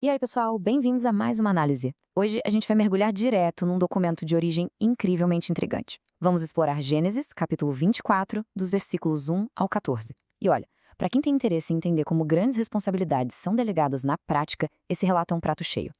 E aí, pessoal, bem-vindos a mais uma análise. Hoje a gente vai mergulhar direto num documento de origem incrivelmente intrigante. Vamos explorar Gênesis, capítulo 24, dos versículos 1 ao 14. E olha, para quem tem interesse em entender como grandes responsabilidades são delegadas na prática, esse relato é um prato cheio.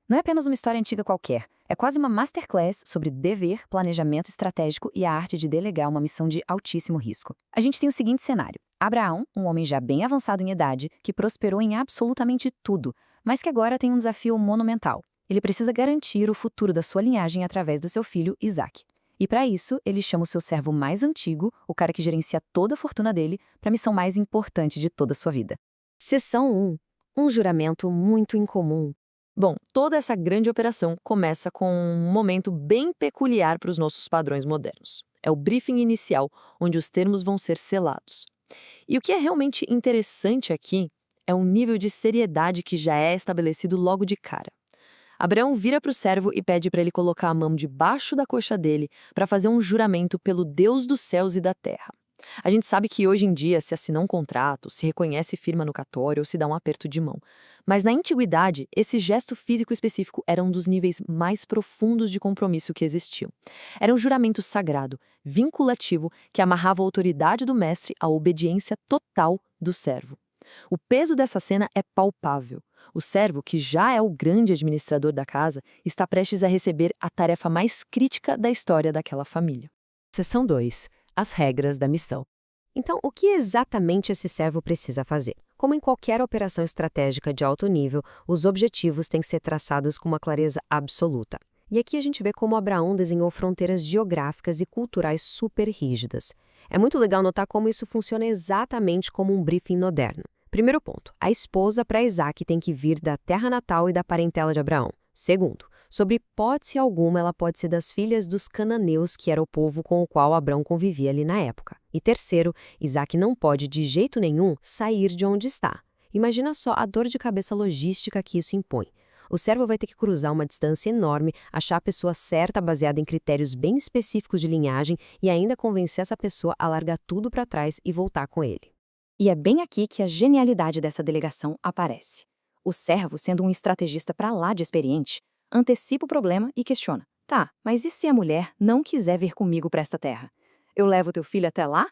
Não é apenas uma história antiga qualquer, é quase uma masterclass sobre dever, planejamento estratégico e a arte de delegar uma missão de altíssimo risco. A gente tem o seguinte cenário: Abraão, um homem já bem avançado em idade, que prosperou em absolutamente tudo, mas que agora tem um desafio monumental. Ele precisa garantir o futuro da sua linhagem através do seu filho Isaac. E para isso, ele chama o seu servo mais antigo, o cara que gerencia toda a fortuna dele, para a missão mais importante de toda a sua vida. Seção 1. Um juramento muito incomum. Bom, toda essa grande operação começa com um momento bem peculiar para os nossos padrões modernos. É o briefing inicial, onde os termos vão ser selados. E o que é realmente interessante aqui é o nível de seriedade que já é estabelecido logo de cara. Abraão vira para o servo e pede para ele colocar a mão debaixo da coxa dele para fazer um juramento pelo Deus dos céus e da terra. A gente sabe que hoje em dia se assina um contrato, se reconhece firma no cartório ou se dá um aperto de mão. Mas na antiguidade, esse gesto físico específico era um dos níveis mais profundos de compromisso que existiam. Era um juramento sagrado, vinculativo, que amarrava a autoridade do mestre à obediência total do servo. O peso dessa cena é palpável. O servo, que já é o grande administrador da casa, está prestes a receber a tarefa mais crítica da história daquela família. Seção 2. As regras da missão. Então, o que exatamente esse servo precisa fazer? Como em qualquer operação estratégica de alto nível, os objetivos têm que ser traçados com uma clareza absoluta. E aqui a gente vê como Abraão desenhou fronteiras geográficas e culturais super rígidas. É muito legal notar como isso funciona exatamente como um briefing moderno. Primeiro ponto, a esposa para Isaac tem que vir da terra natal e da parentela de Abraão. Segundo, sob hipótese alguma, ela pode ser das filhas dos cananeus, que era o povo com o qual Abrão convivia ali na época. E terceiro, Isaac não pode de jeito nenhum sair de onde está. Imagina só a dor de cabeça logística que isso impõe. O servo vai ter que cruzar uma distância enorme, achar a pessoa certa baseada em critérios bem específicos de linhagem e ainda convencer essa pessoa a largar tudo para trás e voltar com ele. E é bem aqui que a genialidade dessa delegação aparece. O servo, sendo um estrategista para lá de experiente, antecipa o problema e questiona: tá, mas e se a mulher não quiser vir comigo para esta terra? Eu levo teu filho até lá?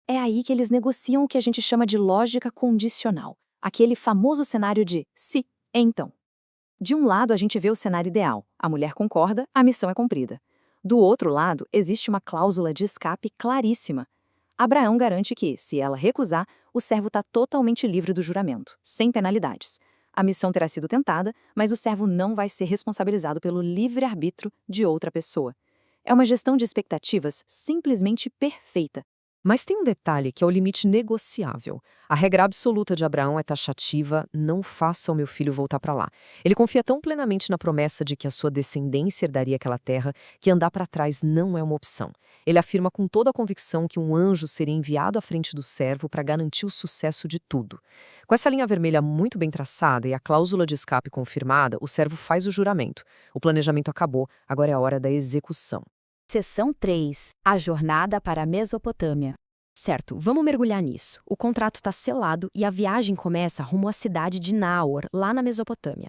É aí que eles negociam o que a gente chama de lógica condicional, aquele famoso cenário de se, então. De um lado, a gente vê o cenário ideal: a mulher concorda, a missão é cumprida. Do outro lado, existe uma cláusula de escape claríssima. Abraão garante que, se ela recusar, o servo está totalmente livre do juramento, sem penalidades. A missão terá sido tentada, mas o servo não vai ser responsabilizado pelo livre-arbítrio de outra pessoa. É uma gestão de expectativas simplesmente perfeita. Mas tem um detalhe que é o limite negociável. A regra absoluta de Abraão é taxativa: não faça o meu filho voltar para lá. Ele confia tão plenamente na promessa de que a sua descendência herdaria aquela terra que andar para trás não é uma opção. Ele afirma com toda a convicção que um anjo seria enviado à frente do servo para garantir o sucesso de tudo. Com essa linha vermelha muito bem traçada e a cláusula de escape confirmada, o servo faz o juramento. O planejamento acabou, agora é a hora da execução. Seção 3. A jornada para a Mesopotâmia. Certo, vamos mergulhar nisso. O contrato está selado e a viagem começa rumo à cidade de Naor, lá na Mesopotâmia.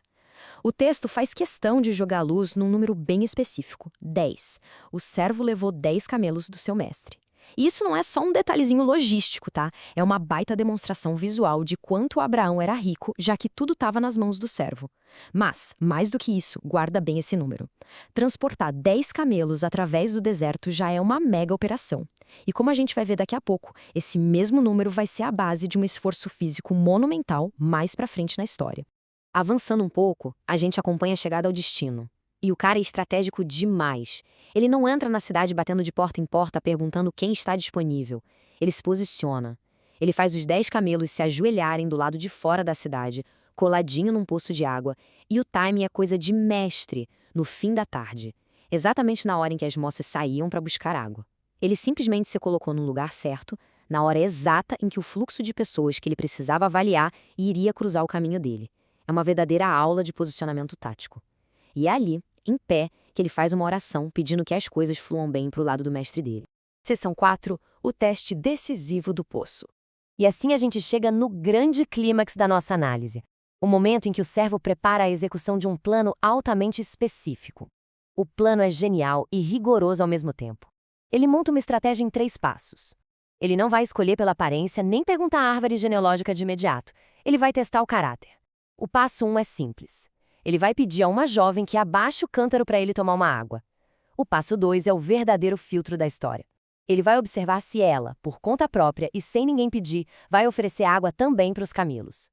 O texto faz questão de jogar a luz num número bem específico, 10. O servo levou 10 camelos do seu mestre. E isso não é só um detalhezinho logístico, tá? É uma baita demonstração visual de quanto Abraão era rico, já que tudo estava nas mãos do servo. Mas, mais do que isso, guarda bem esse número. Transportar 10 camelos através do deserto já é uma mega operação. E como a gente vai ver daqui a pouco, esse mesmo número vai ser a base de um esforço físico monumental mais pra frente na história. Avançando um pouco, a gente acompanha a chegada ao destino. E o cara é estratégico demais. Ele não entra na cidade batendo de porta em porta perguntando quem está disponível. Ele se posiciona. Ele faz os 10 camelos se ajoelharem do lado de fora da cidade, coladinho num poço de água, e o timing é coisa de mestre, no fim da tarde, exatamente na hora em que as moças saíam para buscar água. Ele simplesmente se colocou no lugar certo, na hora exata em que o fluxo de pessoas que ele precisava avaliar iria cruzar o caminho dele. É uma verdadeira aula de posicionamento tático. E é ali, em pé, que ele faz uma oração pedindo que as coisas fluam bem para o lado do mestre dele. Seção 4. O teste decisivo do poço. E assim a gente chega no grande clímax da nossa análise. O momento em que o servo prepara a execução de um plano altamente específico. O plano é genial e rigoroso ao mesmo tempo. Ele monta uma estratégia em 3 passos. Ele não vai escolher pela aparência nem perguntar a árvore genealógica de imediato. Ele vai testar o caráter. O passo 1 é simples. Ele vai pedir a uma jovem que abaixe o cântaro para ele tomar uma água. O passo 2 é o verdadeiro filtro da história. Ele vai observar se ela, por conta própria e sem ninguém pedir, vai oferecer água também para os camelos.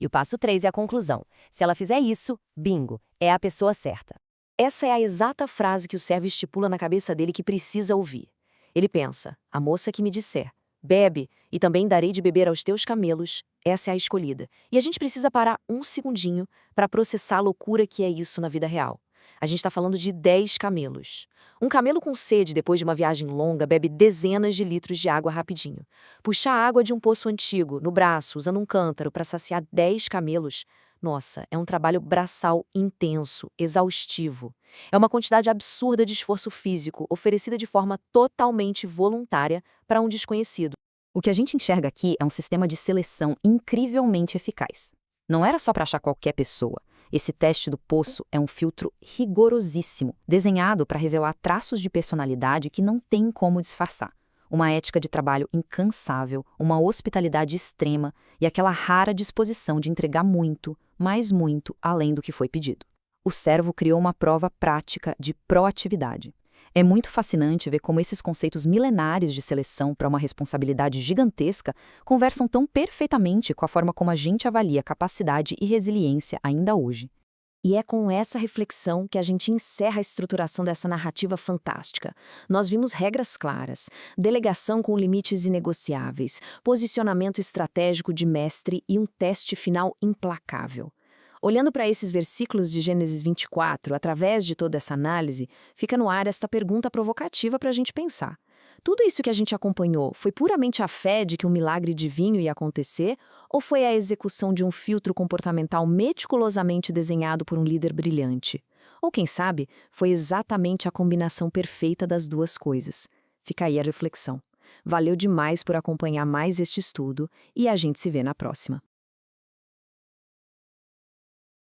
E o passo 3 é a conclusão. Se ela fizer isso, bingo, é a pessoa certa. Essa é a exata frase que o servo estipula na cabeça dele que precisa ouvir. Ele pensa, a moça que me disser, bebe, e também darei de beber aos teus camelos, essa é a escolhida. E a gente precisa parar um segundinho para processar a loucura que é isso na vida real. A gente está falando de 10 camelos. Um camelo com sede depois de uma viagem longa bebe dezenas de litros de água rapidinho. Puxar água de um poço antigo, no braço, usando um cântaro para saciar 10 camelos, nossa, é um trabalho braçal intenso, exaustivo. É uma quantidade absurda de esforço físico, oferecida de forma totalmente voluntária para um desconhecido. O que a gente enxerga aqui é um sistema de seleção incrivelmente eficaz. Não era só para achar qualquer pessoa. Esse teste do poço é um filtro rigorosíssimo, desenhado para revelar traços de personalidade que não tem como disfarçar. Uma ética de trabalho incansável, uma hospitalidade extrema e aquela rara disposição de entregar muito, mas muito, além do que foi pedido. O servo criou uma prova prática de proatividade. É muito fascinante ver como esses conceitos milenares de seleção para uma responsabilidade gigantesca conversam tão perfeitamente com a forma como a gente avalia capacidade e resiliência ainda hoje. E é com essa reflexão que a gente encerra a estruturação dessa narrativa fantástica. Nós vimos regras claras, delegação com limites inegociáveis, posicionamento estratégico de mestre e um teste final implacável. Olhando para esses versículos de Gênesis 24, através de toda essa análise, fica no ar esta pergunta provocativa para a gente pensar. Tudo isso que a gente acompanhou foi puramente a fé de que um milagre divino ia acontecer, ou foi a execução de um filtro comportamental meticulosamente desenhado por um líder brilhante? Ou quem sabe, foi exatamente a combinação perfeita das duas coisas? Fica aí a reflexão. Valeu demais por acompanhar mais este estudo e a gente se vê na próxima.